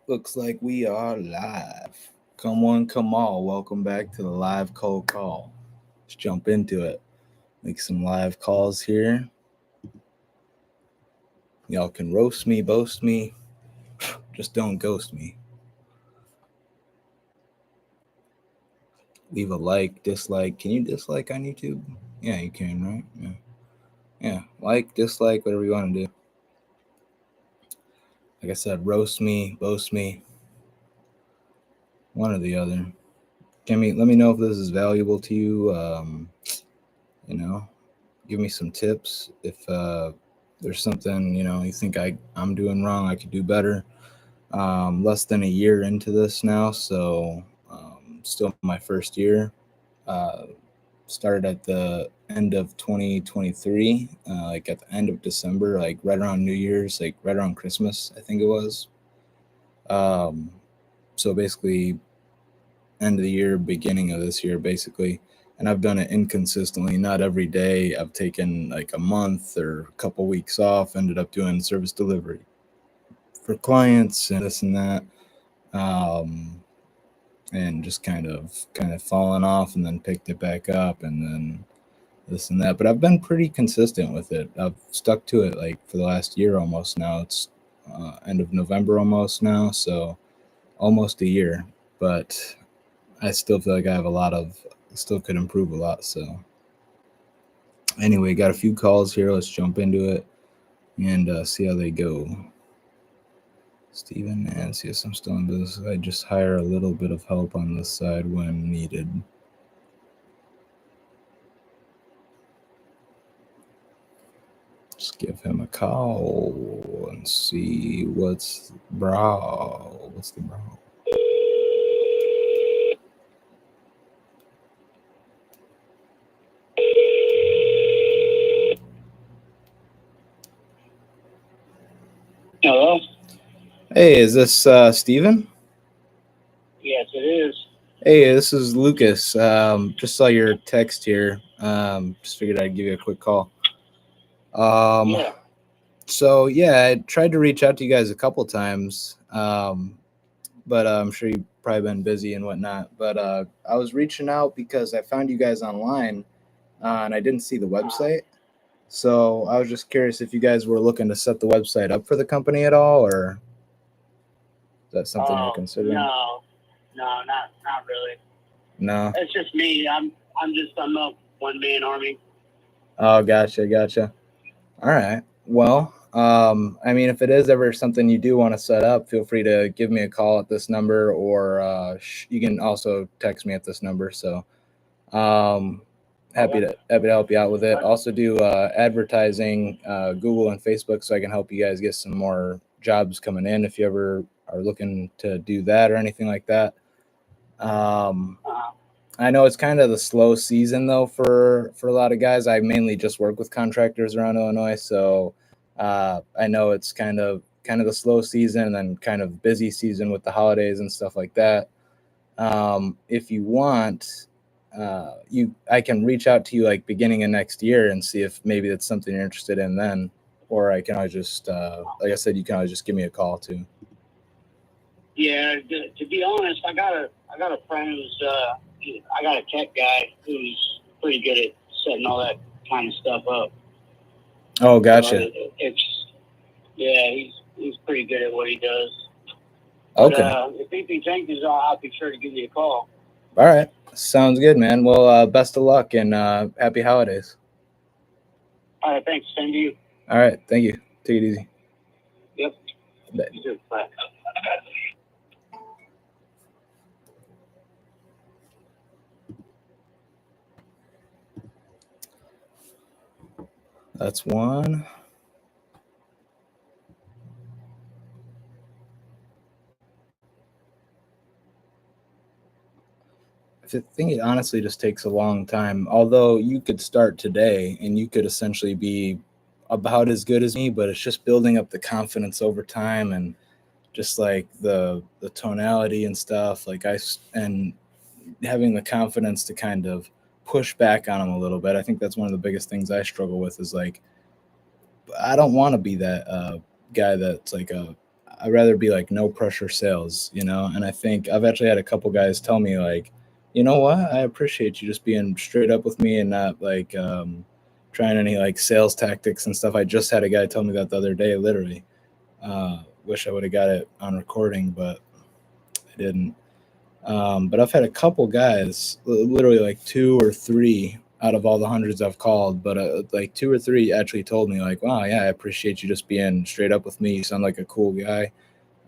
Looks like we are live. Come one, come all. Welcome back to the live cold call. Let's jump into it. Make some live calls here. Y'all can roast me, boast me, just don't ghost me. Leave a like, dislike. Can you dislike on YouTube? Yeah, you can, right? Yeah. Like, dislike, whatever you want to do. Like I said, roast me, boast me, one or the other. Let me know if this is valuable to you. You know, give me some tips if there's something you think I'm doing wrong. I could do better. Less than a year into this now, so still my first year. uh, Started at the end of 2023, like at the end of December, like right around New Year's, like right around Christmas, I think it was. um, so basically end of the year, beginning of this year, basically. And I've done it inconsistently, not every day. I've taken like a month or a couple weeks off, ended up doing service delivery for clients and this and that. Um, and just kind of fallen off and then picked it back up and then this and that. But I've been pretty consistent with it. I've stuck to it like for the last year almost now. It's end of November almost now, so almost a year. But I still feel like I have a lot of still could improve a lot. So anyway, got a few calls here. Let's jump into it and see how they go. Steven and yes, I'm still in business. I just hire a little bit of help on this side when needed. Just give him a call and see what's the bro. Hello? Hey, is this Steven? Yes, it is. Hey, this is Lucas. Just saw your text here. Just figured I'd give you a quick call. Um, Yeah. so yeah, I tried to reach out to you guys a couple times, but I'm sure you've probably been busy and whatnot. But I was reaching out because I found you guys online, and I didn't see the website. So I was just curious if you guys were looking to set the website up for the company at all, or is that something you're Oh, considering? no, not really. No. It's just me. I'm a one man army. Oh, gotcha. All right. Well, I mean, if it is ever something you do want to set up, feel free to give me a call at this number, or you can also text me at this number. So, um, Okay. happy to help you out with it. But, Also, do advertising, Google and Facebook, so I can help you guys get some more jobs coming in if you ever are looking to do that or anything like that. Um, uh, I know it's kind of the slow season though for a lot of guys. I mainly just work with contractors around Illinois, so I know it's kind of the slow season and then kind of busy season with the holidays and stuff like that. If you want, you I can reach out to you like beginning of next year and see if maybe that's something you're interested in then, or I can always just like I said, you can always just give me a call too. yeah. To be honest, I got a friend I got a tech guy who's pretty good at setting all that kind of stuff up. Oh, So gotcha. it's yeah, he's pretty good at what he does. But Okay. if anything changes, I'll be sure to give you a call. All right. Sounds good, man. Well, best of luck and happy holidays. All right, thanks. Same to you. All right. Thank you. Take it easy. Yep. Bye. You too. Bye. That's one. I think it honestly just takes a long time. Although you could start today and you could essentially be about as good as me, but it's just building up the confidence over time and just like the tonality and stuff. And having the confidence to kind of push back on them a little bit. I think that's one of the biggest things I struggle with is like I don't want to be that guy that's like I'd rather be like no pressure sales, you know. And I think I've actually had a couple guys tell me like, you know what, I appreciate you just being straight up with me and not like trying any like sales tactics and stuff. I just had a guy tell me that the other day, literally. Wish I would have got it on recording, but I didn't. But I've had a couple guys, literally like two or three out of all the hundreds I've called, but like two or three actually told me like, "Wow, yeah, I appreciate you just being straight up with me. You sound like a cool guy.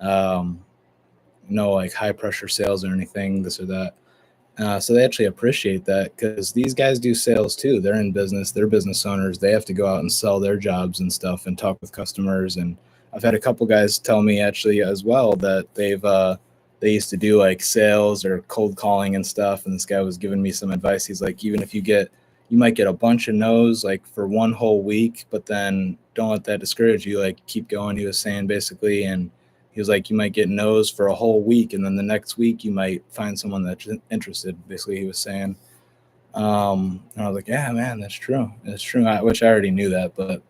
Um, no like high pressure sales or anything, this or that." So they actually appreciate that because these guys do sales too. They're in business. They're business owners. They have to go out and sell their jobs and stuff and talk with customers. And I've had a couple guys tell me actually as well that they used to do like sales or cold calling and stuff. And this guy was giving me some advice. He's like, even if you might get a bunch of no's like for one whole week, but then don't let that discourage you. Like keep going. He was saying basically, and he was like, you might get no's for a whole week, and then the next week you might find someone that's interested. Basically, he was saying. And I was like, yeah, man, that's true. That's true. Which I already knew that, but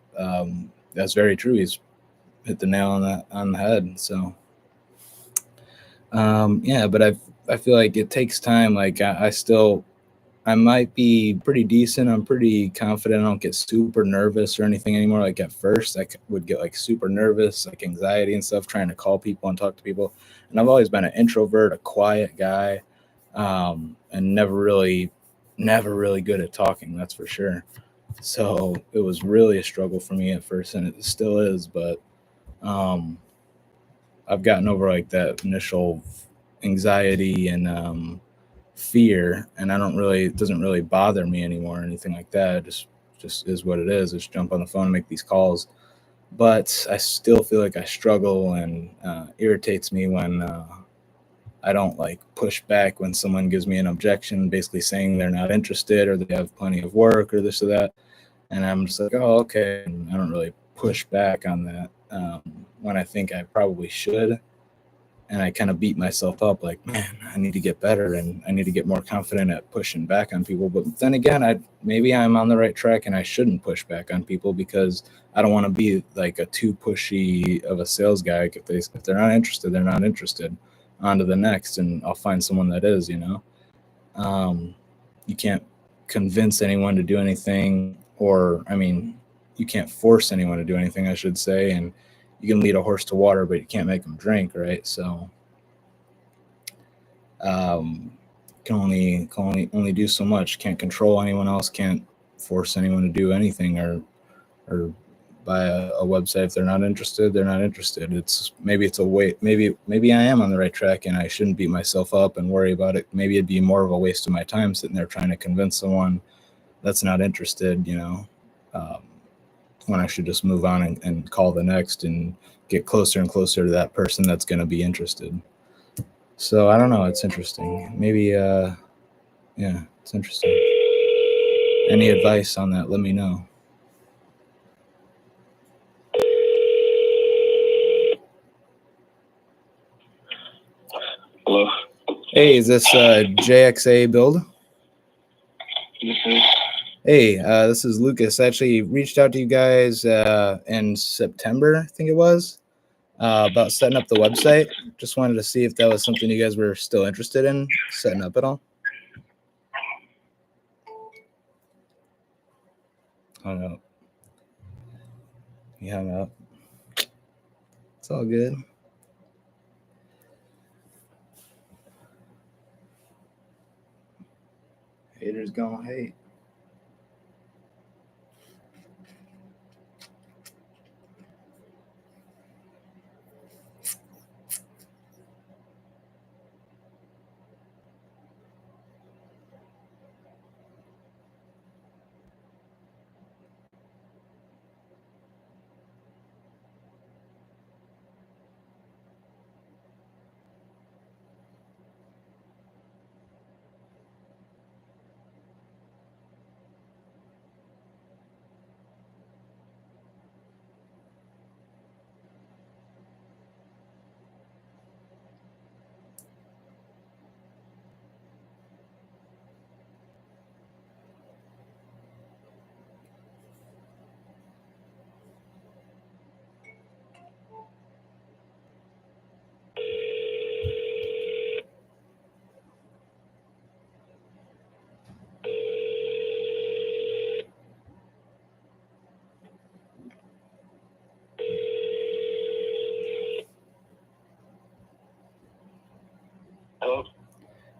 that's very true. He's hit the nail on the head. So, yeah, but I feel like it takes time. Like I might be pretty decent. I'm pretty confident. I don't get super nervous or anything anymore. Like at first, would get like super nervous, like anxiety and stuff, trying to call people and talk to people. And I've always been an introvert, a quiet guy, and never really good at talking. That's for sure. So it was really a struggle for me at first, and it still is. But um, I've gotten over like that initial anxiety and fear, and it doesn't really bother me anymore or anything like that. It just is what it is. Just jump on the phone and make these calls. But I still feel like I struggle and irritates me when I don't like push back when someone gives me an objection, basically saying they're not interested or they have plenty of work or this or that. And I'm just like, oh, okay. And I don't really push back on that when I think I probably should. And I kind of beat myself up like, man, I need to get better and I need to get more confident at pushing back on people. But then again, maybe I'm on the right track and I shouldn't push back on people because I don't want to be like a too pushy of a sales guy. Like if they're not interested, they're not interested. On to the next, and I'll find someone that is. Um, you can't convince anyone to do anything, or I mean, you can't force anyone to do anything, I should say, and you can lead a horse to water, but you can't make them drink, right? So can only do so much. Can't control anyone else. Can't force anyone to do anything or buy a website. If they're not interested, they're not interested. It's a way. Maybe I am on the right track, and I shouldn't beat myself up and worry about it. Maybe it'd be more of a waste of my time sitting there trying to convince someone that's not interested. Um, when I should just move on and call the next and get closer and closer to that person that's going to be interested. So I don't know. It's interesting. Maybe, yeah, it's interesting. Any advice on that? Let me know. Hello. Hey, is this JXA Build? Hey, this is Lucas. I actually reached out to you guys in September, I think it was, about setting up the website. Just wanted to see if that was something you guys were still interested in setting up at all. Hung up. He hung up. It's all good. Haters gonna hate.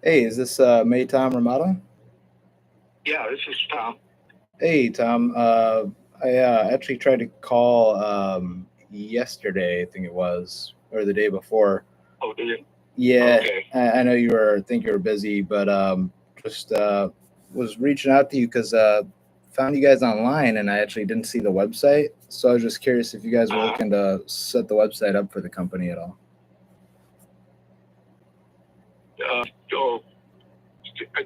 Hey, is this May Tom Remodeling? Yeah, this is Tom. Hey, Tom. I actually tried to call yesterday, I think it was, or the day before. Oh, did you? Yeah, Okay. I know think you were busy, but just was reaching out to you because found you guys online, and I actually didn't see the website. So I was just curious if you guys were looking to set the website up for the company at all. So,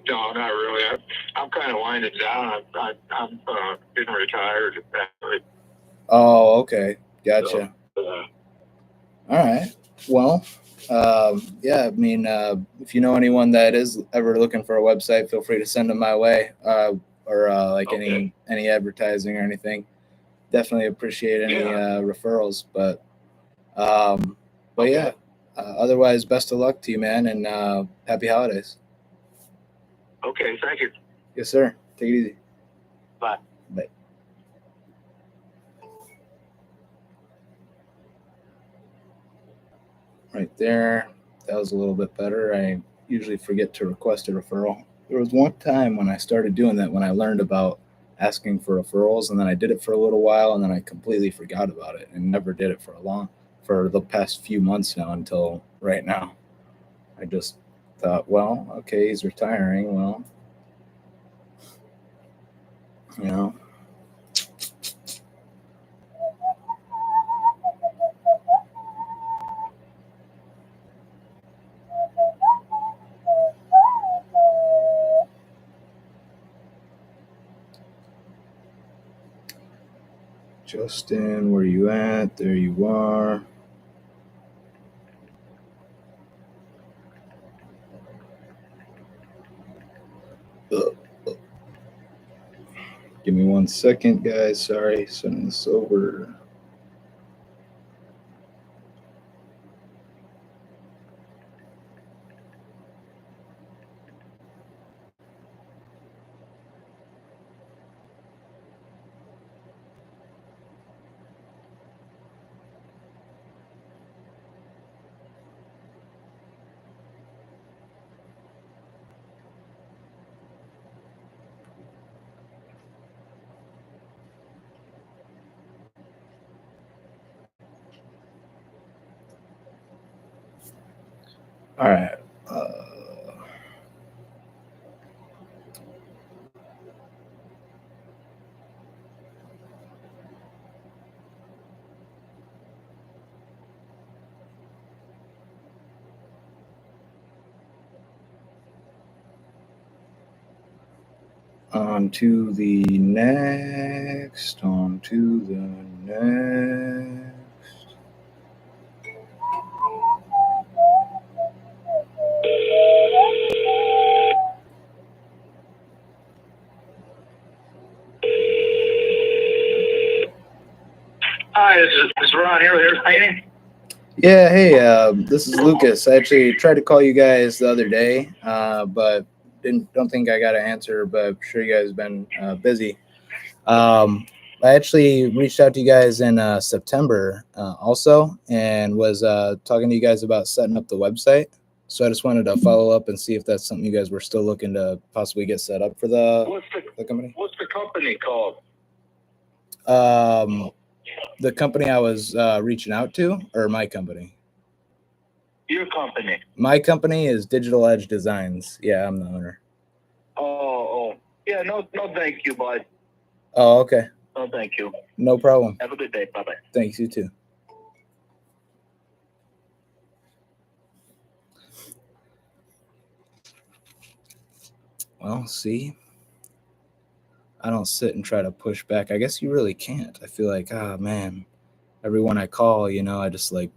no, not really. I'm kind of winding down. I'm getting retired. Oh, okay, gotcha. So, All right. Well, yeah. I mean, if you know anyone that is ever looking for a website, feel free to send them my way, or like Okay. any advertising or anything. Definitely appreciate any referrals. But Okay. yeah. Otherwise, best of luck to you, man, and happy holidays. Okay, thank you. Yes, sir. Take it easy. Bye. Bye. Right there. That was a little bit better. I usually forget to request a referral. There was one time when I started doing that when I learned about asking for referrals, and then I did it for a little while, and then I completely forgot about it and never did it for the past few months now until right now. I just thought, well, okay, he's retiring. Well, you know, Justin, where you at? There you are. Ugh. Give me 1 second, guys. Sorry, sending this over. All right. On to the next. On to the next. Hi, this is Ron here with Air Painting. Yeah, hey, this is Lucas. I actually tried to call you guys the other day, but don't think I got an answer. But I'm sure you guys have been busy. I actually reached out to you guys in September also, and was talking to you guys about setting up the website. So I just wanted to follow up and see if that's something you guys were still looking to possibly get set up for the company. What's the company called? The company I was reaching out to, or my company? Your company. My company is Digital Edge Designs. Yeah, I'm the owner. Oh. Yeah, no, thank you, bud. Oh, okay. No, thank you. No problem. Have a good day. Bye-bye. Thanks, you too. Well, see, I don't sit and try to push back. I guess you really can't. I feel like, man, everyone I call, I just like,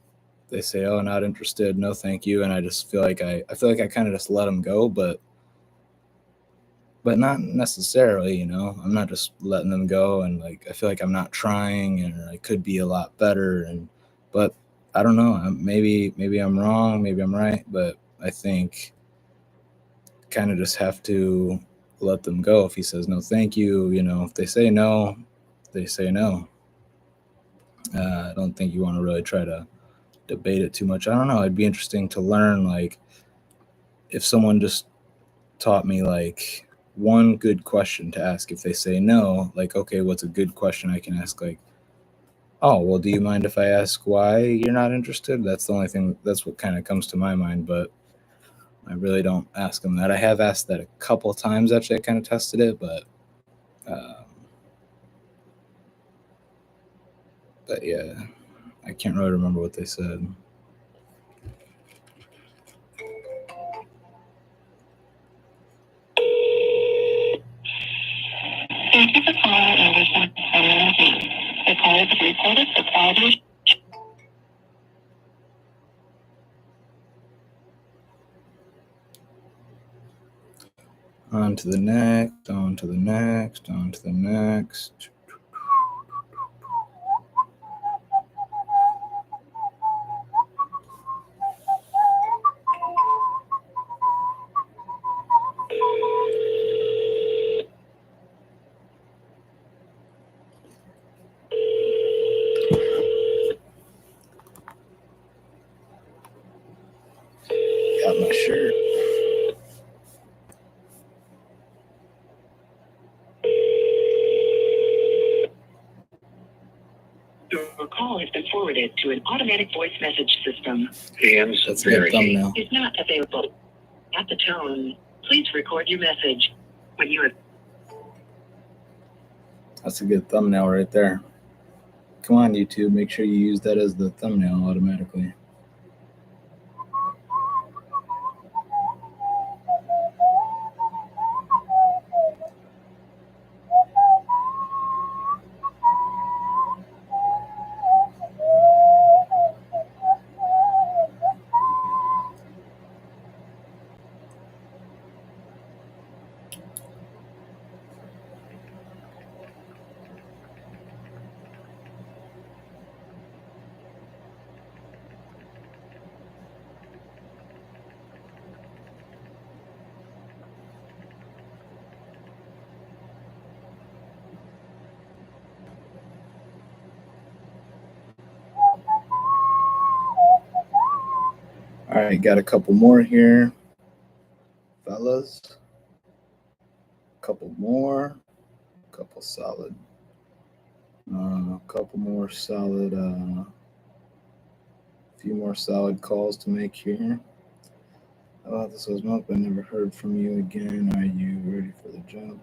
they say, oh, not interested, no thank you, and I just feel like I feel like I kind of just let them go, but not necessarily, I'm not just letting them go, and like I feel like I'm not trying, and I could be a lot better, but I don't know. Maybe I'm wrong, maybe I'm right, but I think kind of just have to let them go. If he says no thank you, if they say no, they say no. I don't think you want to really try to debate it too much. I don't know. It'd be interesting to learn, like, if someone just taught me like one good question to ask. If they say no, like, okay, what's a good question I can ask? Like, oh, well, do you mind if I ask why you're not interested? That's the only thing, that's what kind of comes to my mind, but I really don't ask them that. I have asked that a couple times, actually. I kind of tested it, but yeah, I can't really remember what they said. Thank you for calling Anderson Energy. The call is recorded for quality. On to the next, on to the next, on to the next. Got my shirt. Your call has been forwarded to an automatic voice message system. That's a good thumbnail. Is not available. At the tone, please record your message. When you have That's a good thumbnail right there. Come on, YouTube, make sure you use that as the thumbnail automatically. All right, got a couple more here, fellas. Couple more, couple solid, couple more solid, few more solid calls to make here. Oh, this was month, but I never heard from you again. Are you ready for the job?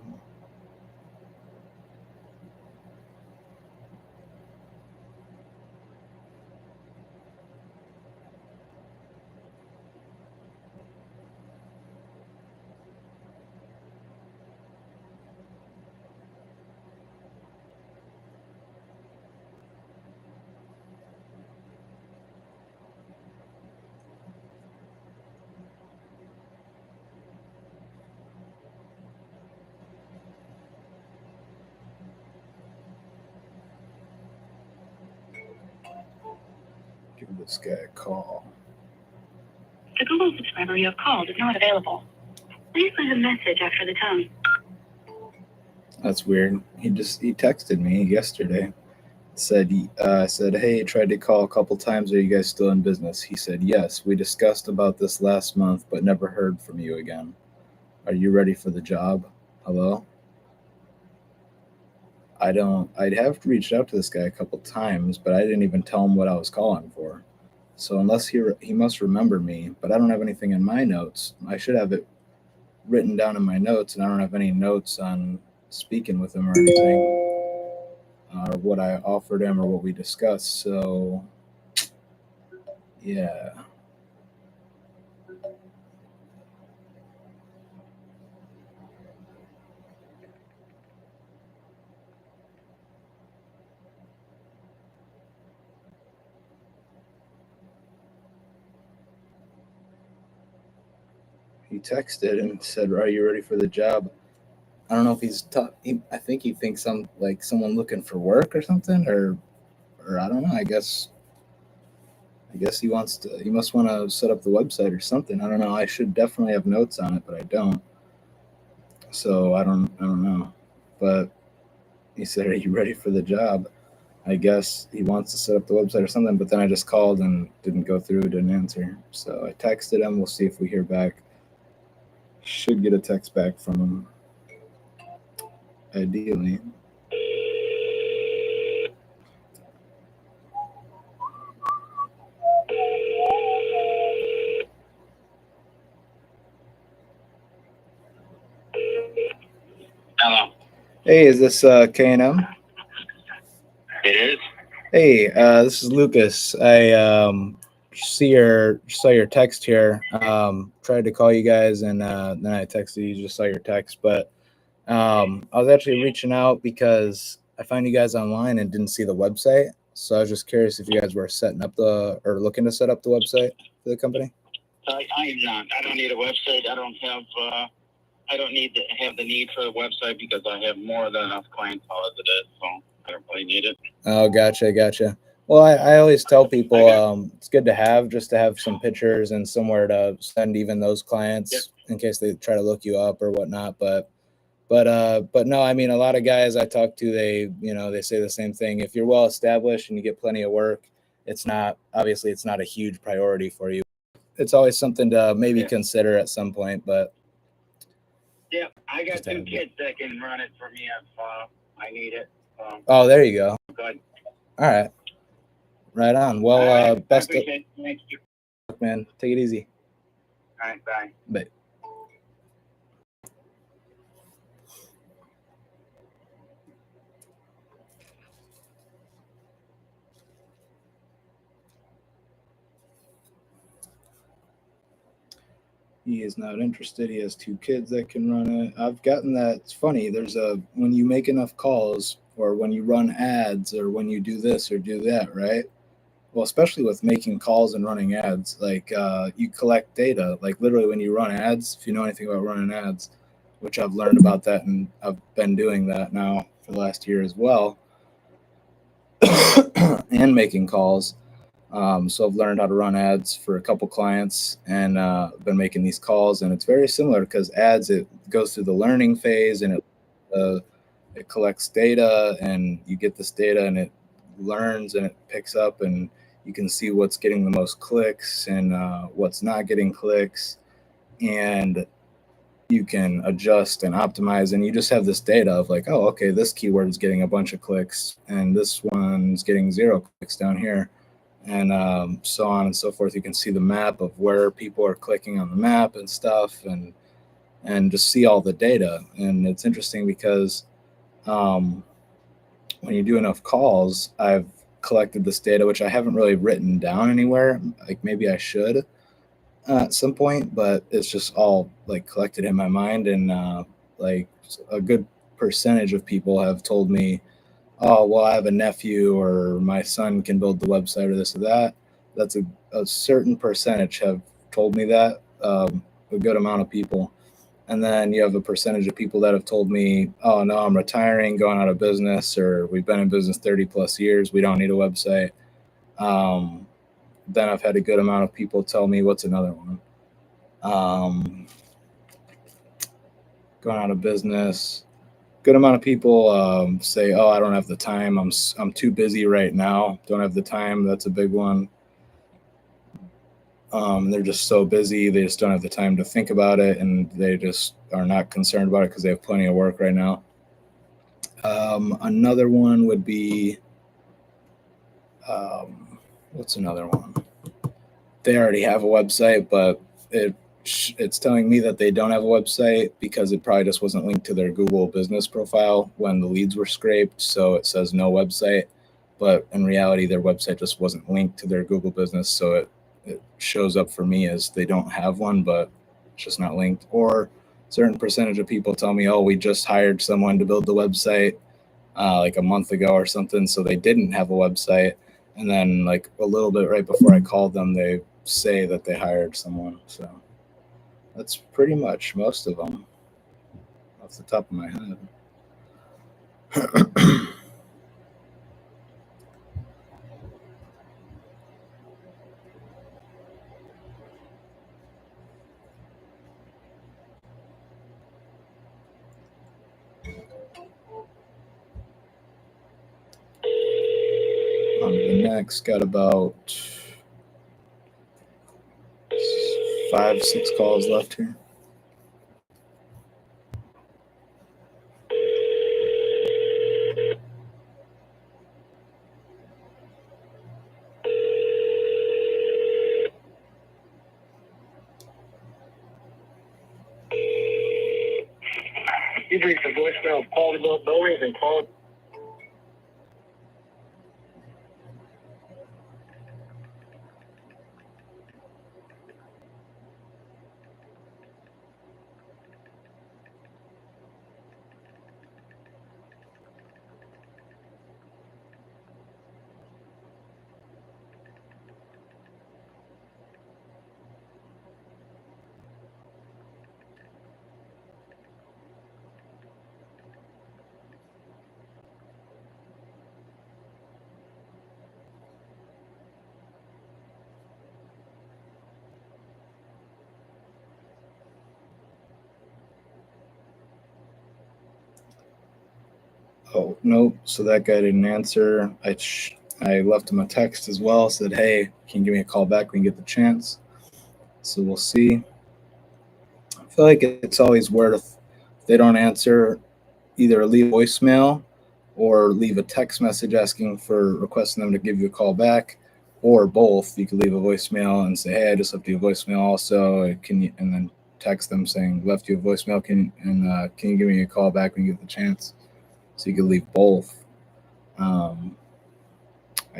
Give this guy a call. the Google subscriber you have called is not available. Please leave a message after the tone. That's weird. He texted me yesterday. Said, hey, tried to call a couple times. Are you guys still in business? He said, yes. We discussed about this last month, but never heard from you again. Are you ready for the job? Hello? I'd have reached out to this guy a couple times, but I didn't even tell him what I was calling for. So unless he must remember me, but I don't have anything in my notes. I should have it written down in my notes, and I don't have any notes on speaking with him or anything, or what I offered him or what we discussed. So yeah. He texted and said, are you ready for the job? I don't know if I think he thinks I'm like someone looking for work or something, or I don't know. I guess he must want to set up the website or something. I don't know. I should definitely have notes on it, but I don't. So I don't know. But he said, are you ready for the job? I guess he wants to set up the website or something, but then I just called and didn't go through, didn't answer. So I texted him. We'll see if we hear back Should get a text back from him. Ideally. Hello. Hey, is this K&M? It is. Hey, this is Lucas. I saw your text here. Tried to call you guys, and then I texted you. Just saw your text, but I was actually reaching out because I found you guys online and didn't see the website. So I was just curious if you guys were setting up or looking to set up the website for the company. I am not. I don't need a website. I don't have. I don't need to have the need for a website because I have more than enough clientele as it is. So I don't really need it. Oh, gotcha. Well, I always tell people it's good to have some pictures and somewhere to send even those clients in case they try to look you up or whatnot. But no, I mean, a lot of guys I talk to, they say the same thing. If you're well established and you get plenty of work, it's not a huge priority for you. It's always something to maybe consider at some point, but. Yeah, I got 2 kids that can run it for me if I need it. Oh, there you go. Good. All right. Right on. Well, best of luck, man. Take it easy. All right, bye. Bye. He is not interested. He has 2 kids that can run it. I've gotten that. It's funny. When you make enough calls or when you run ads or when you do this or do that, right? Well, especially with making calls and running ads, like you collect data. Like literally when you run ads, if you know anything about running ads, which I've learned about that and I've been doing that now for the last year as well, and making calls. So I've learned how to run ads for a couple clients and been making these calls, and it's very similar because ads, it goes through the learning phase and it collects data, and you get this data and it learns and it picks up, and you can see what's getting the most clicks and what's not getting clicks, and you can adjust and optimize, and you just have this data of like, oh, okay, this keyword is getting a bunch of clicks and this one's getting 0 clicks down here, and so on and so forth. You can see the map of where people are clicking on the map and stuff, and just see all the data. And it's interesting because when you do enough calls, I've collected this data, which I haven't really written down anywhere. Like maybe I should at some point, but it's just all like collected in my mind. And like a good percentage of people have told me, oh, well, I have a nephew or my son can build the website or this or that. That's a certain percentage have told me that, a good amount of people. And then you have a percentage of people that have told me, oh, no, I'm retiring, going out of business, or we've been in business 30 plus years. We don't need a website. Then I've had a good amount of people tell me, what's another one? Going out of business. Good amount of people say, oh, I don't have the time. I'm too busy right now. Don't have the time. That's a big one. They're just so busy. They just don't have the time to think about it, and they just are not concerned about it because they have plenty of work right now. Another one would be, what's another one? They already have a website, but it's telling me that they don't have a website because it probably just wasn't linked to their Google business profile when the leads were scraped. So it says no website, but in reality, their website just wasn't linked to their Google business. So it shows up for me as they don't have one, but it's just not linked. Or a certain percentage of people tell me, oh, we just hired someone to build the website like a month ago or something. So they didn't have a website. And then like a little bit right before I called them, they say that they hired someone. So that's pretty much most of them off the top of my head. On to the next, got about 5-6 calls left here. voicemail of quality buildings and quality. Oh, nope. So that guy didn't answer. I left him a text as well. Said, hey, can you give me a call back when you get the chance? So we'll see. I feel like it's always worth, if they don't answer, either leave a voicemail or leave a text message asking for requesting them to give you a call back, or both. You could leave a voicemail and say, hey, I just left you a voicemail also. Can you, and then text them saying, left you a voicemail. Can you give me a call back when you get the chance? So you could leave both, I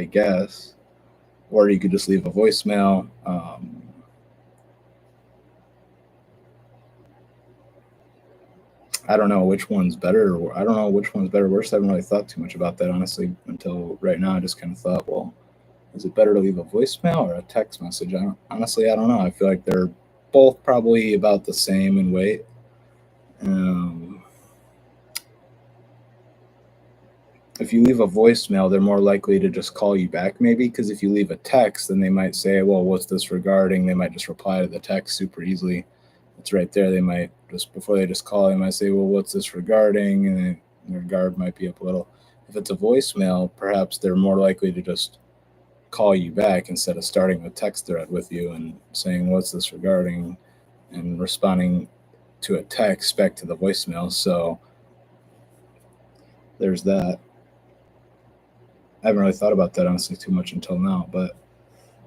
guess, or you could just leave a voicemail. I don't know which one's better. I don't know which one's better or worse. I haven't really thought too much about that, honestly, until right now. I just kind of thought, well, is it better to leave a voicemail or a text message? I don't know. I feel like they're both probably about the same in weight. If you leave a voicemail, they're more likely to just call you back, maybe, because if you leave a text, then they might say, well, what's this regarding? They might just reply to the text super easily. It's right there. They might just, before they just call, they might say, well, what's this regarding? And their guard might be up a little. If it's a voicemail, perhaps they're more likely to just call you back instead of starting a text thread with you and saying, what's this regarding? And responding to a text back to the voicemail. So there's that. I haven't really thought about that honestly too much until now, but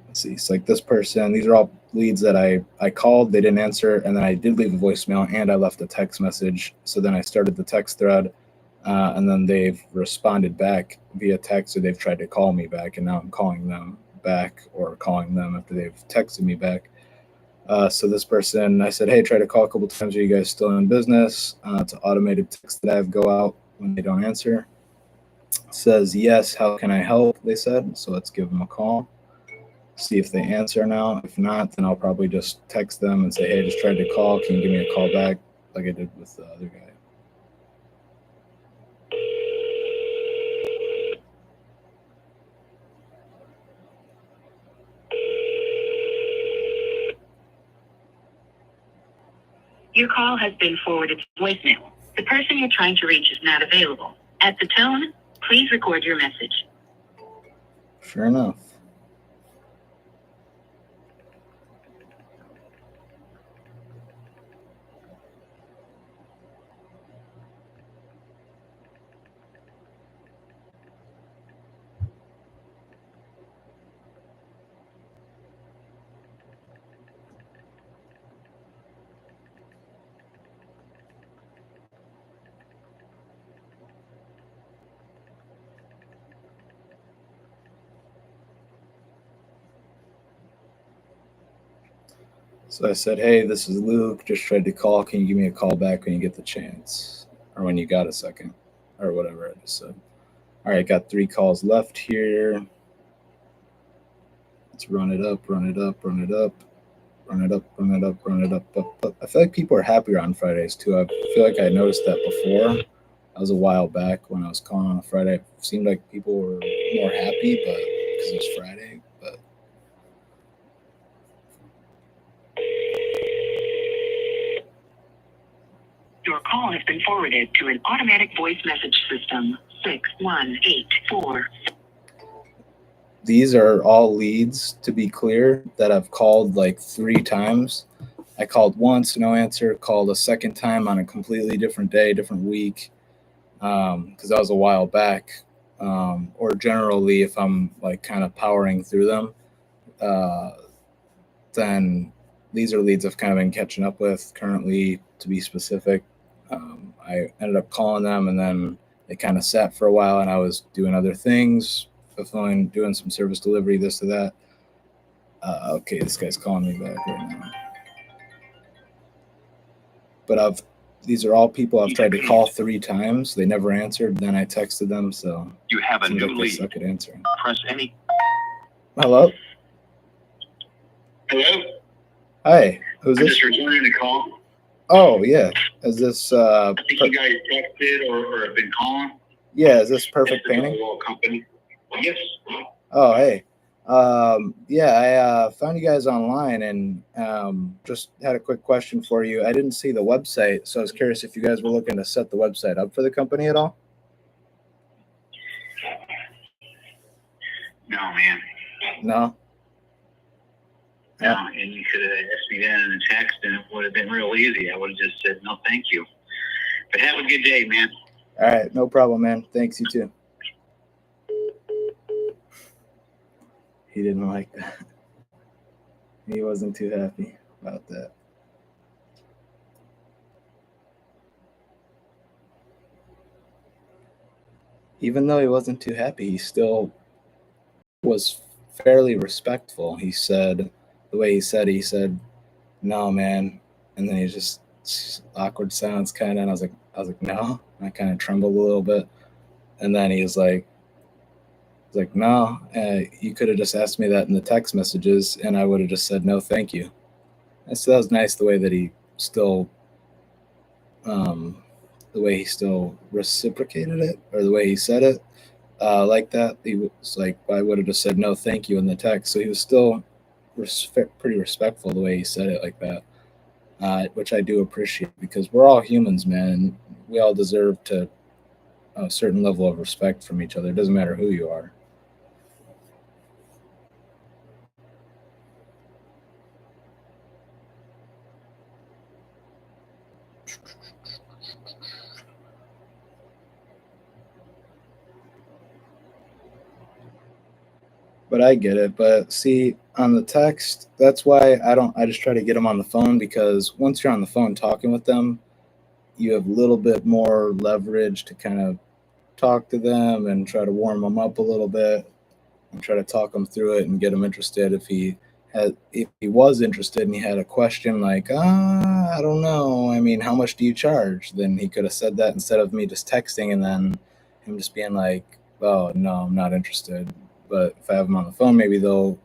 let's see. It's like this person, these are all leads that I called, they didn't answer, and then I did leave a voicemail and I left a text message. So then I started the text thread, and then they've responded back via text, or they've tried to call me back, and now I'm calling them back or calling them after they've texted me back. So this person, I said, hey, try to call a couple times. Are you guys still in business? It's an automated text that I have go out when they don't answer. Says, yes, how can I help? They said. So let's give them a call, see if they answer now. If not, then I'll probably just text them and say, hey, I just tried to call. Can you give me a call back like I did with the other guy? Your call has been forwarded to voicemail. The person you're trying to reach is not available. At the tone, please record your message. Sure enough. So I said, hey, this is Luke. Just tried to call. Can you give me a call back when you get the chance? Or when you got a second? Or whatever I just said. All right, got 3 calls left here. Let's run it up, run it up, run it up, run it up, run it up, run it up. I feel like people are happier on Fridays too. I feel like I noticed that before. That was a while back when I was calling on a Friday. It seemed like people were more happy, but because it was Friday. But Your call has been forwarded to an automatic voice message system. 6184. these are all leads, to be clear, that I've called like 3 times. I called once, no answer. Called a second time on a completely different day, different week, because that was a while back. Or generally, if I'm like kind of powering through them, then these are leads I've kind of been catching up with currently, to be specific. I ended up calling them, and then they kind of sat for a while, and I was doing other things, doing some service delivery, this or that. Okay, this guy's calling me back right now. But these are all people I've tried to call 3 times. They never answered. Then I texted them, so You have a seems new like they lead. suck at answering. Press any. Hello? Hello? Hi, who's I'm this? just returning the call. Oh, yeah. Is this, I think you guys texted or have been calling. yeah, is this Perfect It's a Painting? little company. Yes. Oh, hey. Yeah, I found you guys online and just had a quick question for you. I didn't see the website, so I was curious if you guys were looking to set the website up for the company at all? No, man. No? No, and you could have asked me that in a text, and it would have been real easy. I would have just said, no, thank you. But have a good day, man. All right, no problem, man. Thanks, you too. He didn't like that. He wasn't too happy about that. Even though he wasn't too happy, he still was fairly respectful. He said, the way he said, no, man. And then he just awkward silence kind of, and I was like, no. And I kind of trembled a little bit. And then he was like, no, you could have just asked me that in the text messages, and I would have just said no, thank you. And so that was nice, the way that he still, reciprocated it, or the way he said it, like that. He was like, I would have just said no, thank you in the text. So he was still pretty respectful the way he said it like that, which I do appreciate, because we're all humans, man. And we all deserve to a certain level of respect from each other. It doesn't matter who you are. But I get it. But see, on the text, that's why I just try to get them on the phone, because once you're on the phone talking with them, you have a little bit more leverage to kind of talk to them and try to warm them up a little bit and try to talk him through it and get him interested. If he was interested and he had a question like, I don't know, I mean, how much do you charge? Then he could have said that instead of me just texting and then him just being like, oh no, I'm not interested. But if I have him on the phone, maybe they'll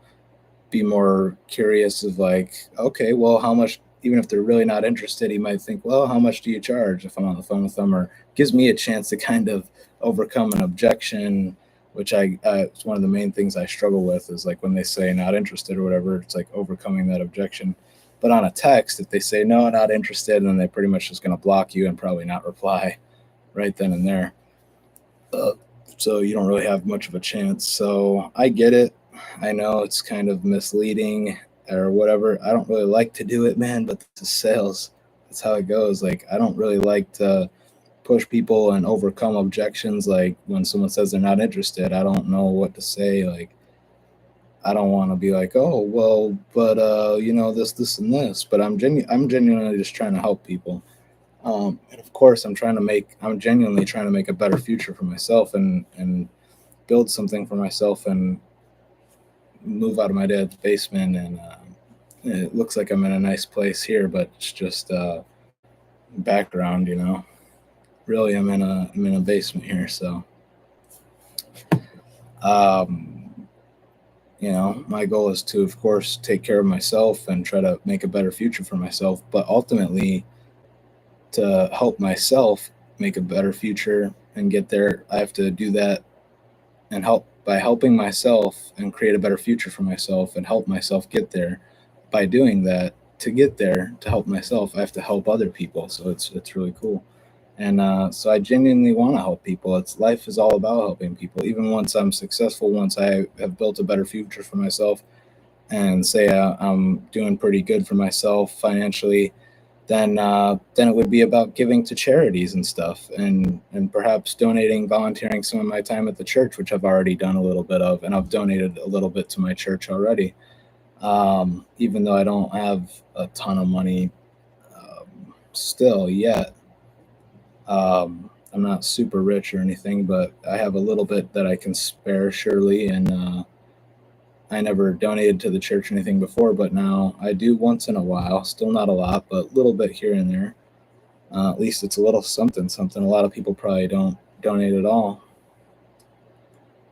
be more curious of like, okay, well, how much? Even if they're really not interested, he might think, well, how much do you charge if I'm on the phone with them? Or gives me a chance to kind of overcome an objection, which it's one of the main things I struggle with, is like when they say not interested or whatever, it's like overcoming that objection. But on a text, if they say no, not interested, then they're pretty much just going to block you and probably not reply right then and there. So you don't really have much of a chance. So I get it. I know it's kind of misleading or whatever. I don't really like to do it, man, but this is sales. That's how it goes. Like, I don't really like to push people and overcome objections. Like, when someone says they're not interested, I don't know what to say. Like, I don't want to be like, oh, well, but this and this. But I'm genuinely just trying to help people. And of course, I'm genuinely trying to make a better future for myself and build something for myself and move out of my dad's basement. And it looks like I'm in a nice place here, but it's just background, Really, I'm in a basement here, so my goal is to, of course, take care of myself and try to make a better future for myself, but ultimately to help myself make a better future and get there, I have to do that and by helping myself and create a better future for myself and help myself get there. By doing that, to get there, to help myself, I have to help other people. So it's really cool. And so I genuinely want to help people. Life is all about helping people. Even once I'm successful, once I have built a better future for myself, and say I'm doing pretty good for myself financially, then it would be about giving to charities and stuff, and perhaps donating, volunteering some of my time at the church, which I've already done a little bit of, and I've donated a little bit to my church already, even though I don't have a ton of money still yet. I'm not super rich or anything, but I have a little bit that I can spare, surely. And I never donated to the church or anything before, but now I do once in a while. Still not a lot, but a little bit here and there. At least it's a little something, something. A lot of people probably don't donate at all.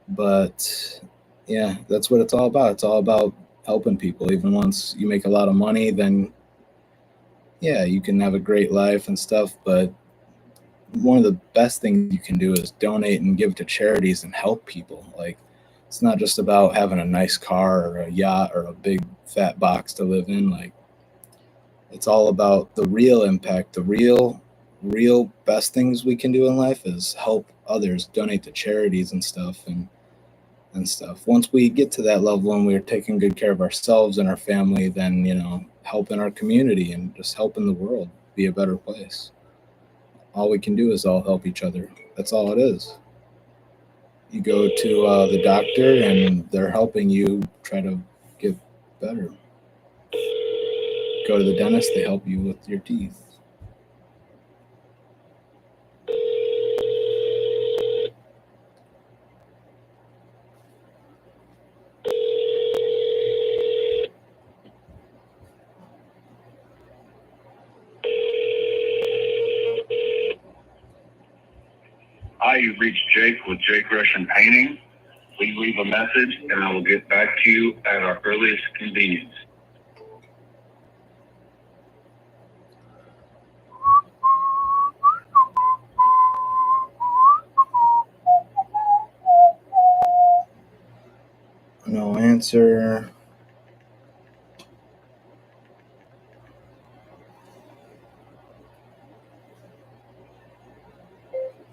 But yeah, that's what it's all about. It's all about helping people. Even once you make a lot of money, then yeah, you can have a great life and stuff. But one of the best things you can do is donate and give to charities and help people. Like, it's not just about having a nice car or a yacht or a big fat box to live in. Like, it's all about the real impact. The real best things we can do in life is help others, donate to charities and stuff. And stuff. Once we get to that level and we're taking good care of ourselves and our family, then, helping our community and just helping the world be a better place. All we can do is all help each other. That's all it is. You go to the doctor and they're helping you try to get better. Go to the dentist, they help you with your teeth. Hi, you've reached Jake with Jake Russian Painting. Please leave a message and I will get back to you at our earliest convenience. No answer.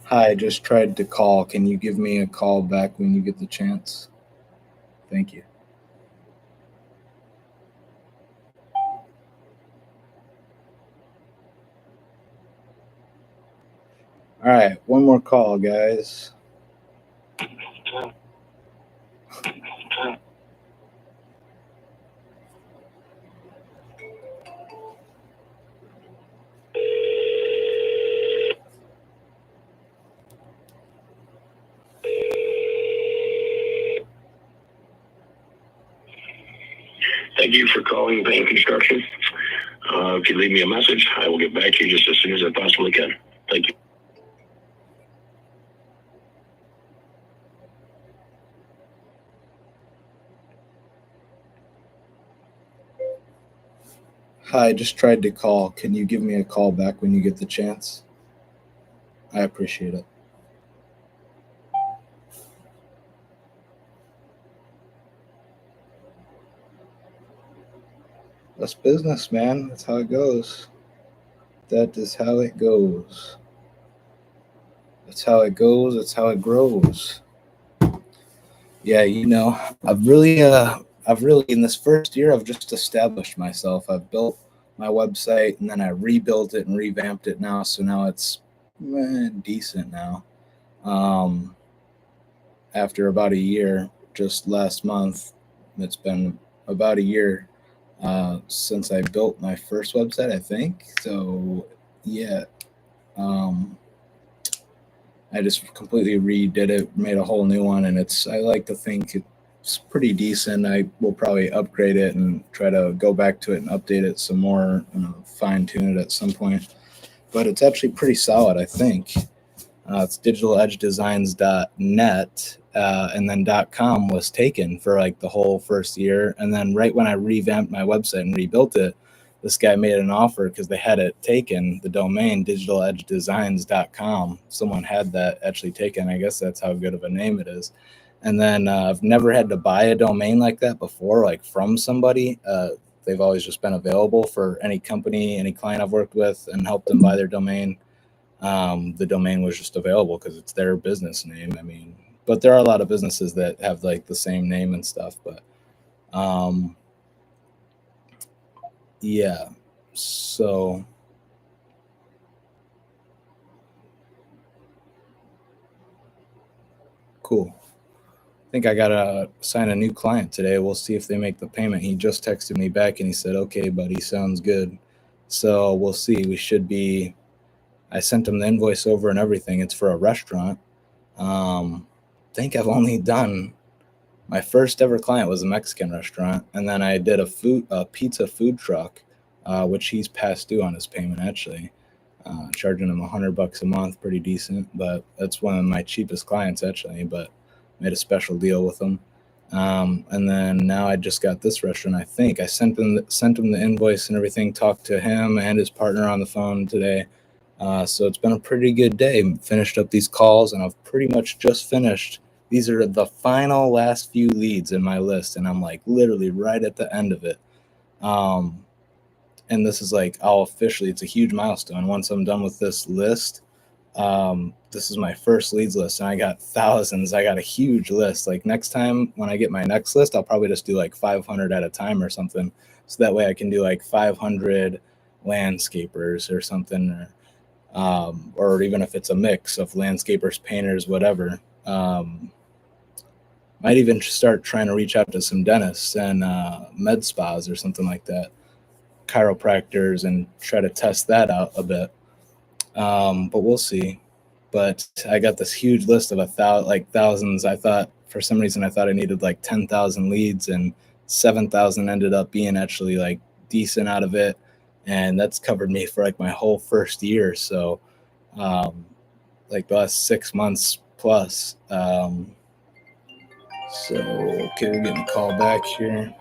Hi, I just tried to call. Can you give me a call back when you get the chance? Thank you. All right, one more call, guys. Thank you for calling Bank Construction. If you leave me a message, I will get back to you just as soon as I possibly can. Thank you. Hi, I just tried to call. Can you give me a call back when you get the chance? I appreciate it. That's business, man. That's how it goes. That is how it goes. That's how it goes. That's how it grows. Yeah, I've really in this first year, I've just established myself. I've built my website and then I rebuilt it and revamped it now. So now it's decent now. After about a year, just last month, it's been about a year since I built my first website, I think. So yeah, I just completely redid it, made a whole new one, and I like to think it's pretty decent. I will probably upgrade it and try to go back to it and update it some more, fine tune it at some point. But it's actually pretty solid, I think. It's digitaledgedesigns.net, and then .com was taken for like the whole first year. And then right when I revamped my website and rebuilt it, this guy made an offer because they had it taken, the domain digitaledgedesigns.com. Someone had that actually taken. I guess that's how good of a name it is. And then I've never had to buy a domain like that before, like from somebody. They've always just been available for any company, any client I've worked with and helped them buy their domain. The domain was just available because it's their business name. I mean, but there are a lot of businesses that have like the same name and stuff. But yeah, so cool. I think I gotta sign a new client today. We'll see if they make the payment. He just texted me back and he said, "Okay, buddy, sounds good." So we'll see. We should be I sent them the invoice over and everything. It's for a restaurant. I think I've only done, my first ever client was a Mexican restaurant, and then I did a pizza food truck, which he's past due on his payment actually. Charging him $100 a month, pretty decent, but that's one of my cheapest clients actually, but made a special deal with him. And then now I just got this restaurant. I think I sent him the invoice and everything, talked to him and his partner on the phone today. So it's been a pretty good day. Finished up these calls, and I've pretty much just finished. These are the final last few leads in my list, and I'm like literally right at the end of it. And this is like, it's a huge milestone. Once I'm done with this list, this is my first leads list, and I got thousands. I got a huge list. Like next time when I get my next list, I'll probably just do like 500 at a time or something. So that way I can do like 500 landscapers or something, or even if it's a mix of landscapers, painters, whatever. Might even start trying to reach out to some dentists and med spas or something like that, chiropractors, and try to test that out a bit. But we'll see. But I got this huge list of thousands. I thought for some reason I needed like 10,000 leads, and 7,000 ended up being actually like decent out of it, and that's covered me for like my whole first year. So like the last 6 months plus. So okay, we're getting a call back here.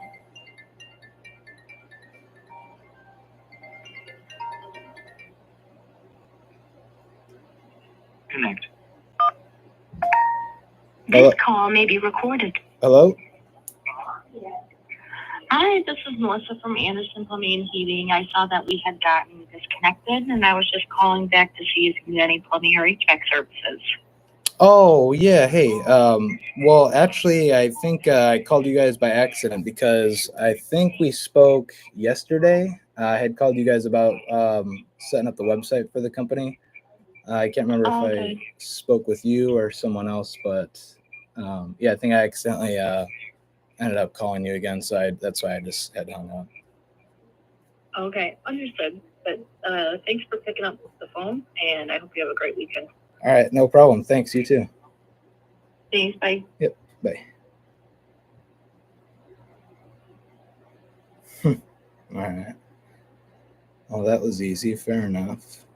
Connect. This call may be recorded. Hello? Hi, this is Melissa from Anderson Plumbing and Heating. I saw that we had gotten disconnected, and I was just calling back to see if you need any plumbing or HVAC services. Oh, yeah. Hey, well, actually, I think I called you guys by accident because I think we spoke yesterday. I had called you guys about setting up the website for the company. I can't remember if I spoke with you or someone else, but yeah, I think I accidentally ended up calling you again. So that's why I just had hung up. Okay, understood. But thanks for picking up the phone, and I hope you have a great weekend. All right, no problem. Thanks, you too. Thanks, bye. Yep, bye. All right. Well, that was easy. Fair enough.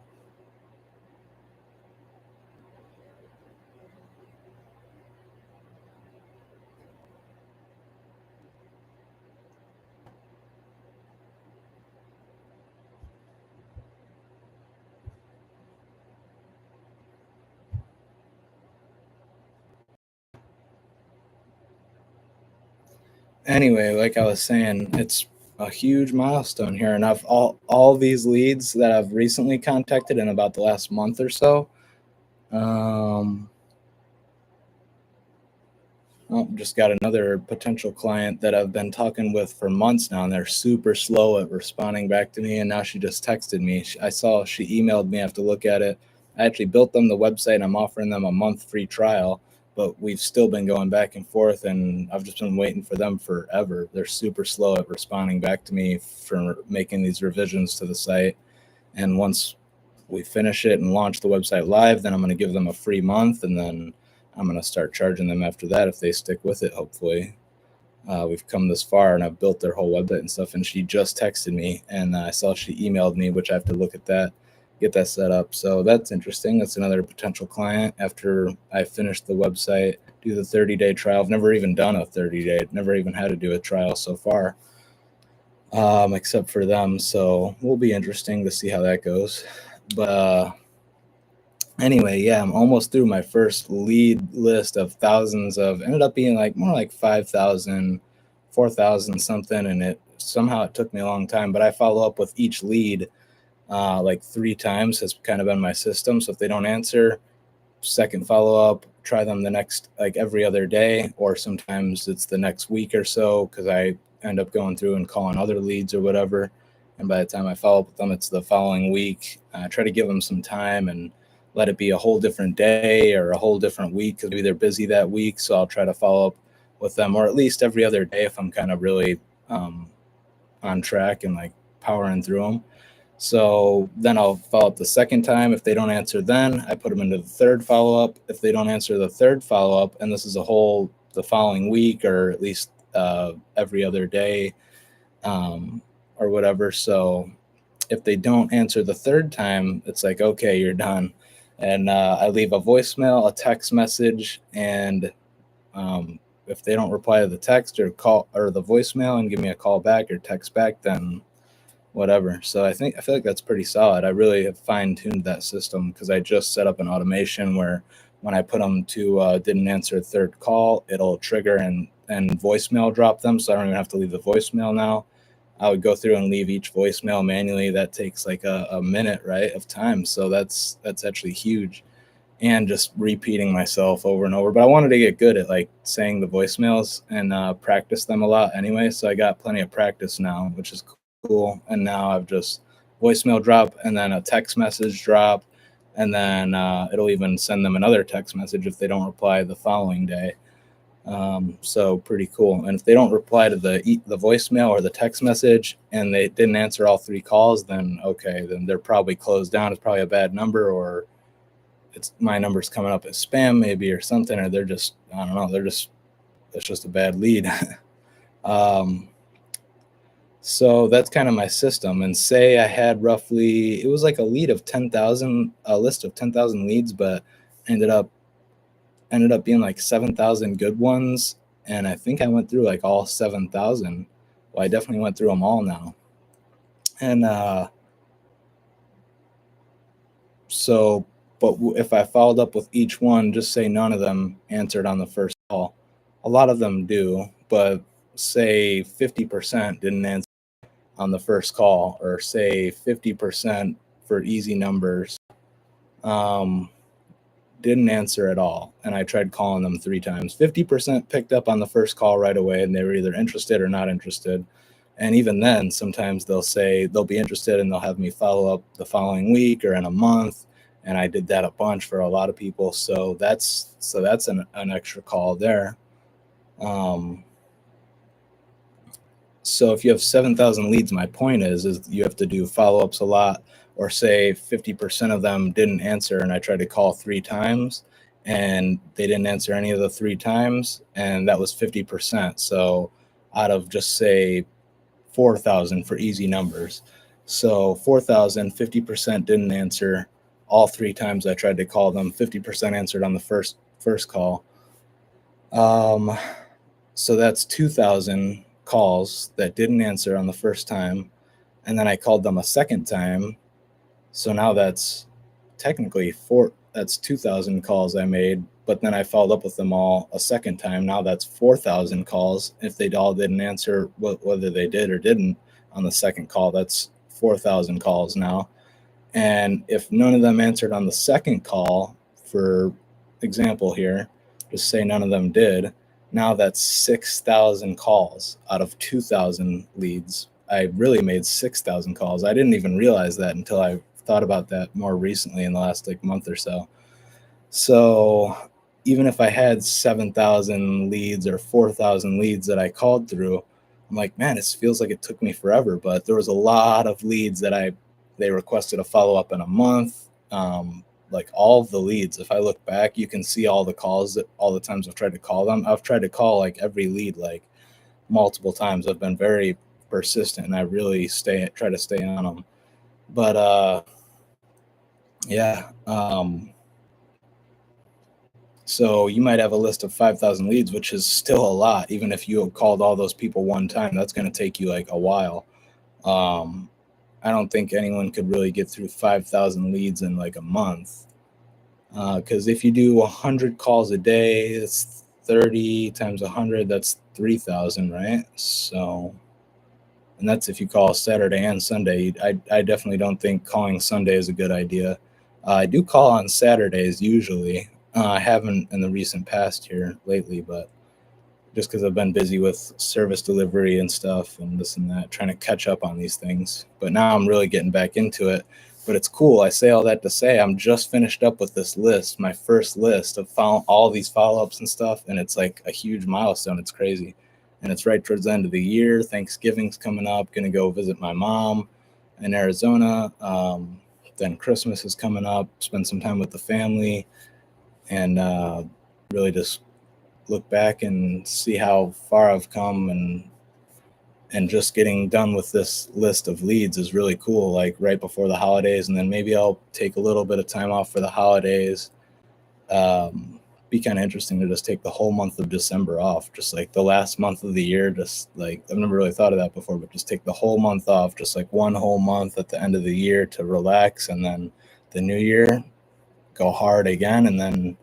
Anyway, like I was saying, it's a huge milestone here, and I've all these leads that I've recently contacted in about the last month or so. Just got another potential client that I've been talking with for months now, and they're super slow at responding back to me. And now she just texted me. I saw she emailed me. I have to look at it. I actually built them the website. I'm offering them a month free trial, but we've still been going back and forth, and I've just been waiting for them forever. They're super slow at responding back to me for making these revisions to the site. And once we finish it and launch the website live, then I'm going to give them a free month, and then I'm going to start charging them after that if they stick with it, hopefully. We've come this far, and I've built their whole website and stuff, and she just texted me, and I saw she emailed me, which I have to look at that, get that set up. So that's interesting. That's another potential client after I finish the website, do the 30-day trial. I've never even done a 30-day, never even had to do a trial so far, except for them. So it will be interesting to see how that goes. But anyway, yeah, I'm almost through my first lead list of thousands of, ended up being like more like 5,000, 4,000 something. And it took me a long time, but I follow up with each lead like 3 times has kind of been my system. So if they don't answer, second follow up, try them the next, like every other day, or sometimes it's the next week or so, because I end up going through and calling other leads or whatever. And by the time I follow up with them, it's the following week. I try to give them some time and let it be a whole different day or a whole different week, because maybe they're busy that week. So I'll try to follow up with them, or at least every other day if I'm kind of really on track and like powering through them. So then I'll follow up the second time. If they don't answer, then I put them into the third follow-up. If they don't answer the third follow-up, and this is the following week, or at least every other day, or whatever. So if they don't answer the third time, it's like, okay, you're done. And I leave a voicemail, a text message, and if they don't reply to the text or call or the voicemail and give me a call back or text back, then whatever. So I feel like that's pretty solid. I really have fine-tuned that system because I just set up an automation where when I put them to didn't answer third call, it'll trigger and voicemail drop them, so I don't even have to leave the voicemail now. I would go through and leave each voicemail manually. That takes like a minute, right, of time. So that's actually huge. And just repeating myself over and over. But I wanted to get good at like saying the voicemails and practice them a lot anyway. So I got plenty of practice now, which is cool. And now I've just voicemail drop and then a text message drop. And then it'll even send them another text message if they don't reply the following day. So pretty cool. And if they don't reply to the voicemail or the text message and they didn't answer all 3 calls, then okay, then they're probably closed down. It's probably a bad number, or it's my number's coming up as spam maybe or something, or they're just, I don't know, it's just a bad lead. So that's kind of my system. And say I had roughly, it was like a list of 10,000 leads, but ended up being like 7,000 good ones. And I think I went through like all 7,000. Well, I definitely went through them all now. And so, but if I followed up with each one, just say none of them answered on the first call. A lot of them do, but say 50% didn't answer on the first call, or say 50% for easy numbers didn't answer at all. And I tried calling them 3 times. 50% picked up on the first call right away, and they were either interested or not interested. And even then, sometimes they'll say they'll be interested and they'll have me follow up the following week or in a month. And I did that a bunch for a lot of people. So that's an extra call there. So if you have 7,000 leads, my point is you have to do follow-ups a lot, or say 50% of them didn't answer and I tried to call 3 times and they didn't answer any of the 3 times, and that was 50%. So out of just say 4,000 for easy numbers. So 4,000, 50% didn't answer all 3 times I tried to call them. 50% answered on the first call. So that's 2,000 calls that didn't answer on the first time, and then I called them a second time. So now that's technically 2,000 calls I made, but then I followed up with them all a second time. Now that's 4,000 calls. If they all didn't answer, whether they did or didn't on the second call, that's 4,000 calls now. And if none of them answered on the second call, for example here, just say none of them did, now that's 6,000 calls out of 2,000 leads. I really made 6,000 calls. I didn't even realize that until I thought about that more recently in the last like month or so. So even if I had 7,000 leads or 4,000 leads that I called through, I'm like, man, it feels like it took me forever. But there was a lot of leads that they requested a follow-up in a month. Like all of the leads, if I look back, you can see all the calls, all the times I've tried to call them. I've tried to call like every lead like multiple times. I've been very persistent and I really try to stay on them. But yeah. So you might have a list of 5,000 leads, which is still a lot. Even if you called all those people one time, that's going to take you like a while. I don't think anyone could really get through 5,000 leads in like a month. Because if you do 100 calls a day, it's 30 times 100, that's 3,000, right? So, and that's if you call Saturday and Sunday. I definitely don't think calling Sunday is a good idea. I do call on Saturdays usually. I haven't in the recent past here lately, but just because I've been busy with service delivery and stuff and this and that, trying to catch up on these things. But now I'm really getting back into it. But it's cool. I say all that to say I'm just finished up with this list, my first list of all these follow-ups and stuff, and it's like a huge milestone. It's crazy. And it's right towards the end of the year. Thanksgiving's coming up. Going to go visit my mom. in Arizona. Then Christmas is coming up, spend some time with the family, and really just look back and see how far I've come, and just getting done with this list of leads is really cool, like right before the holidays. And then maybe I'll take a little bit of time off for the holidays. Be kind of interesting to just take the whole month of December off, just like the last month of the year. Just like, I've never really thought of that before, but just take the whole month off, just like one whole month at the end of the year to relax. And then the new year, go hard again, and then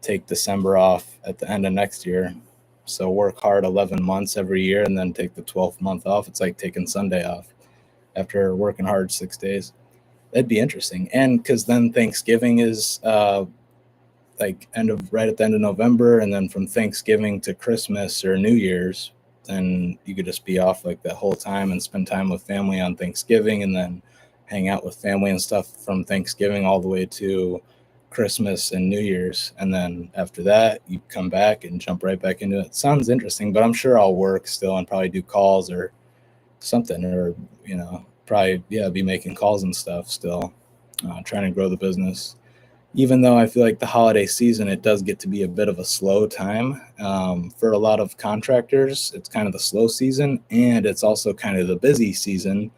take December off at the end of next year. So work hard 11 months every year and then take the 12th month off. It's like taking Sunday off after working hard 6 days. That'd be interesting. And because then Thanksgiving is like right at the end of November, and then from Thanksgiving to Christmas or New Year's, then you could just be off like that whole time and spend time with family on Thanksgiving, and then hang out with family and stuff from Thanksgiving all the way to Christmas and New Year's. And then after that, you come back and jump right back into it. Sounds interesting, but I'm sure I'll work still and probably do calls or something, or, probably, be making calls and stuff still, trying to grow the business. Even though I feel like the holiday season, it does get to be a bit of a slow time for a lot of contractors. It's kind of the slow season, and it's also kind of the busy season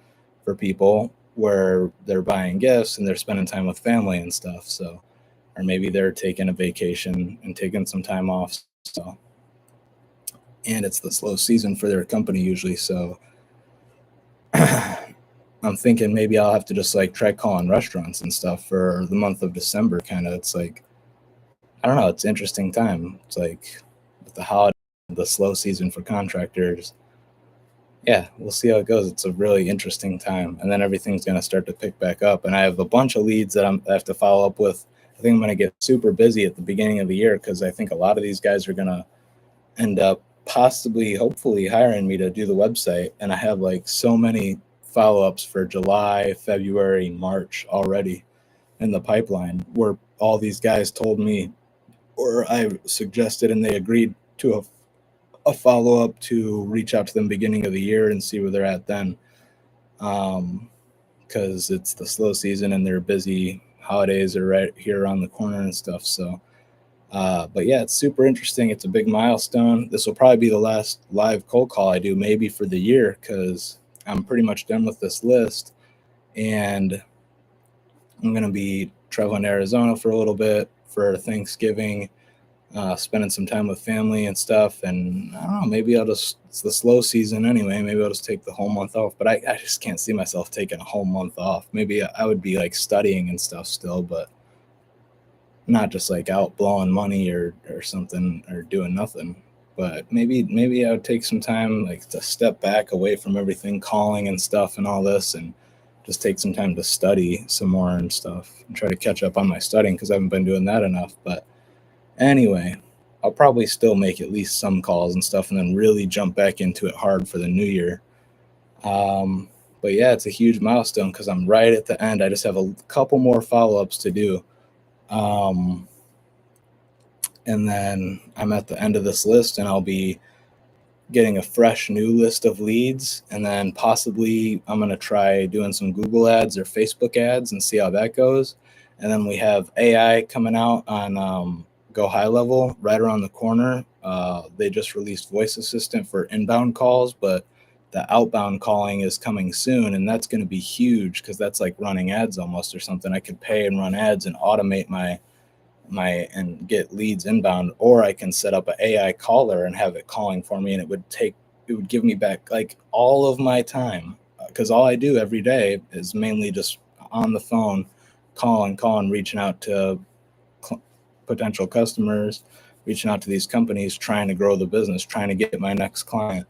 for people where they're buying gifts and they're spending time with family and stuff. So, or maybe they're taking a vacation and taking some time off. So, and it's the slow season for their company usually. So I'm thinking maybe I'll have to just like try calling restaurants and stuff for the month of December. Kind of, it's like, I don't know, it's an interesting time. It's like with the holiday, the slow season for contractors. Yeah, we'll see how it goes. It's a really interesting time. And then everything's going to start to pick back up. And I have a bunch of leads that I have to follow up with. I think I'm going to get super busy at the beginning of the year, because I think a lot of these guys are going to end up possibly, hopefully, hiring me to do the website. And I have like so many follow-ups for July, February, March already in the pipeline, where all these guys told me, or I suggested and they agreed to a follow-up to reach out to them beginning of the year and see where they're at then, because it's the slow season and they're busy. Holidays are right here around the corner and stuff. So but yeah, it's super interesting. It's a big milestone. This will probably be the last live cold call I do, maybe for the year, because I'm pretty much done with this list, and I'm going to be traveling to Arizona for a little bit for Thanksgiving, spending some time with family and stuff. And I don't know, maybe it's the slow season anyway. Maybe I'll just take the whole month off, but I just can't see myself taking a whole month off. Maybe I would be like studying and stuff still, but not just like out blowing money or something, or doing nothing. But maybe I would take some time, like, to step back away from everything, calling and stuff and all this, and just take some time to study some more and stuff, and try to catch up on my studying, because I haven't been doing that enough. But anyway, I'll probably still make at least some calls and stuff, and then really jump back into it hard for the new year. But yeah, it's a huge milestone because I'm right at the end. I just have a couple more follow-ups to do. And then I'm at the end of this list, and I'll be getting a fresh new list of leads. And then possibly I'm going to try doing some Google ads or Facebook ads and see how that goes. And then we have AI coming out on Go High Level right around the corner. They just released Voice Assistant for inbound calls, but the outbound calling is coming soon. And that's going to be huge, because that's like running ads almost, or something. I could pay and run ads and automate my and get leads inbound, or I can set up an AI caller and have it calling for me, and it would give me back like all of my time, because all I do every day is mainly just on the phone, calling, reaching out to potential customers, reaching out to these companies, trying to grow the business, trying to get my next client.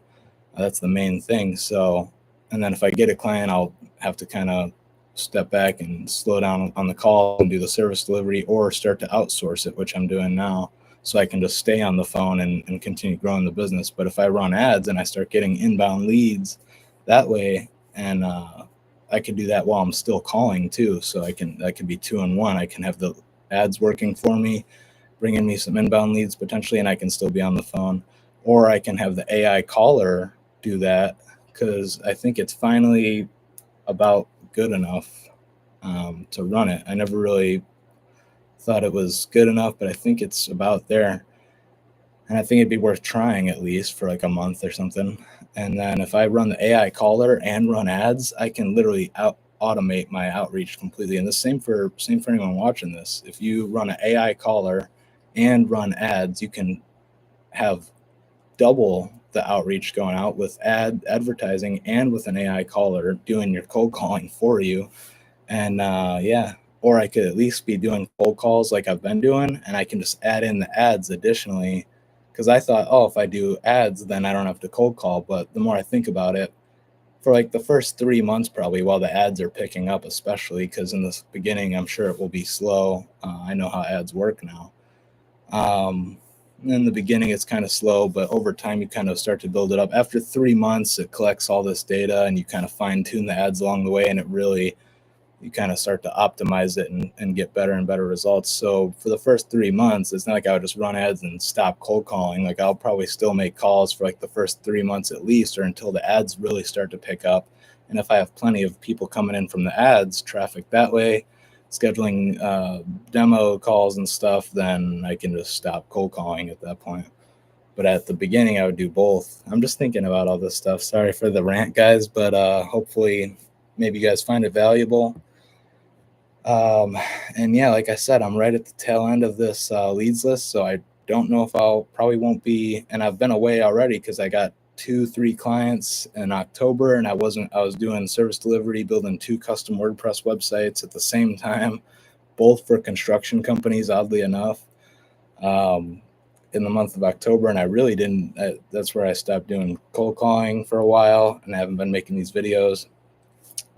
That's the main thing. So, and then if I get a client, I'll have to kind of step back and slow down on the call and do the service delivery, or start to outsource it, which I'm doing now, so I can just stay on the phone and continue growing the business. But if I run ads and I start getting inbound leads that way, and I could do that while I'm still calling too. So that could be 2-in-1. I can have the ads working for me, bringing me some inbound leads potentially, and I can still be on the phone. Or I can have the AI caller do that, because I think it's finally about good enough to run it. I never really thought it was good enough, but I think it's about there. And I think it'd be worth trying at least for like a month or something. And then if I run the AI caller and run ads, I can literally automate my outreach completely. And the same for anyone watching this. If you run an AI caller and run ads, you can have double the outreach going out with advertising and with an AI caller doing your cold calling for you. And or I could at least be doing cold calls like I've been doing, and I can just add in the ads additionally, because I thought, oh, if I do ads, then I don't have to cold call. But the more I think about it, for like the first 3 months, probably while the ads are picking up, especially because in the beginning, I'm sure it will be slow. I know how ads work now. In the beginning, it's kind of slow, but over time, you kind of start to build it up. After 3 months, it collects all this data and you kind of fine tune the ads along the way, and you kind of start to optimize it and get better and better results. So for the first 3 months, it's not like I would just run ads and stop cold calling. Like I'll probably still make calls for like the first 3 months at least, or until the ads really start to pick up. And if I have plenty of people coming in from the ads, traffic that way, scheduling demo calls and stuff, then I can just stop cold calling at that point. But at the beginning, I would do both. I'm just thinking about all this stuff. Sorry for the rant, guys, but hopefully maybe you guys find it valuable. And yeah, like I said, I'm right at the tail end of this leads list, so I don't know if probably won't be, and I've been away already because I got 2-3 clients in October, and I was doing service delivery, building 2 custom WordPress websites at the same time, both for construction companies, oddly enough, in the month of October. And I really didn't, that's where I stopped doing cold calling for a while, and I haven't been making these videos.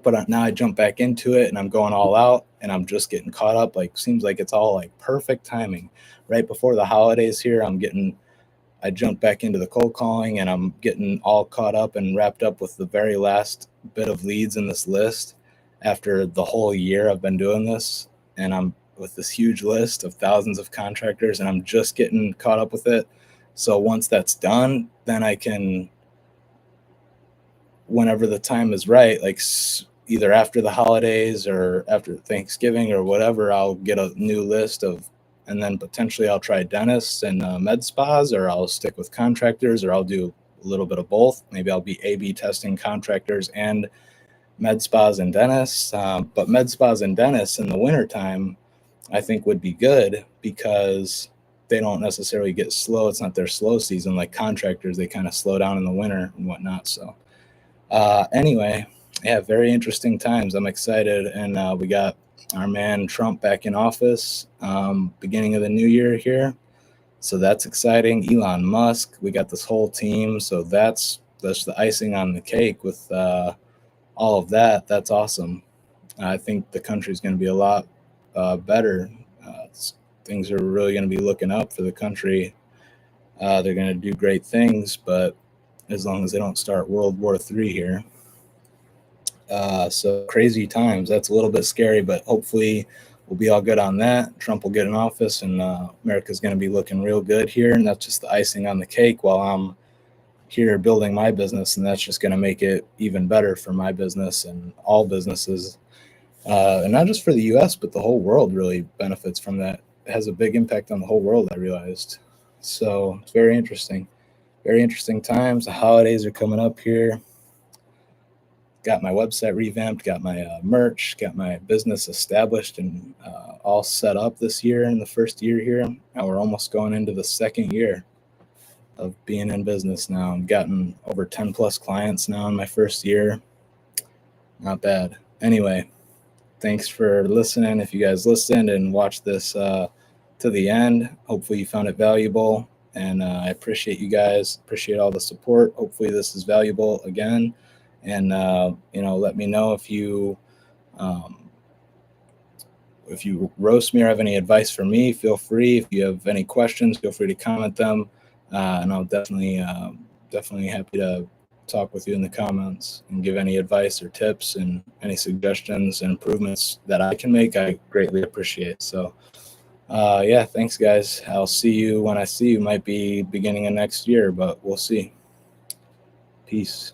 But now I jump back into it and I'm going all out, and I'm just getting caught up. Like, seems like it's all like perfect timing. Right before the holidays here, I jumped back into the cold calling, and I'm getting all caught up and wrapped up with the very last bit of leads in this list after the whole year I've been doing this. And I'm with this huge list of thousands of contractors, and I'm just getting caught up with it. So once that's done, then I can, whenever the time is right, like either after the holidays or after Thanksgiving or whatever, I'll get a new list and then potentially I'll try dentists and med spas, or I'll stick with contractors, or I'll do a little bit of both. Maybe I'll be A/B testing contractors and med spas and dentists. But med spas and dentists in the wintertime, I think would be good because they don't necessarily get slow. It's not their slow season like contractors. They kind of slow down in the winter and whatnot. So anyway, yeah, very interesting times. I'm excited. And we got our man Trump back in office, beginning of the new year here. So that's exciting. Elon Musk, we got this whole team. So that's the icing on the cake with all of that. That's awesome. I think the country's going to be a lot better. Things are really going to be looking up for the country. They're going to do great things, but as long as they don't start World War III here. So crazy times. That's a little bit scary, but hopefully we'll be all good on that. Trump will get in office, and America's going to be looking real good here. And that's just the icing on the cake while I'm here building my business. And that's just going to make it even better for my business and all businesses. And not just for the US, but the whole world really benefits from that. It has a big impact on the whole world, I realized. So it's very interesting. Very interesting times. The holidays are coming up here. Got my website revamped, got my merch, got my business established and all set up this year in the first year here. Now we're almost going into the second year of being in business now. I've gotten over 10 plus clients now in my first year. Not bad. Anyway, thanks for listening. If you guys listened and watched this to the end, hopefully you found it valuable. And I appreciate you guys, appreciate all the support. Hopefully this is valuable again. And, let me know if you roast me or have any advice for me, feel free. If you have any questions, feel free to comment them. And I'll definitely happy to talk with you in the comments and give any advice or tips and any suggestions and improvements that I can make. I greatly appreciate. So, thanks guys. I'll see you when I see you. Might be beginning of next year, but we'll see. Peace.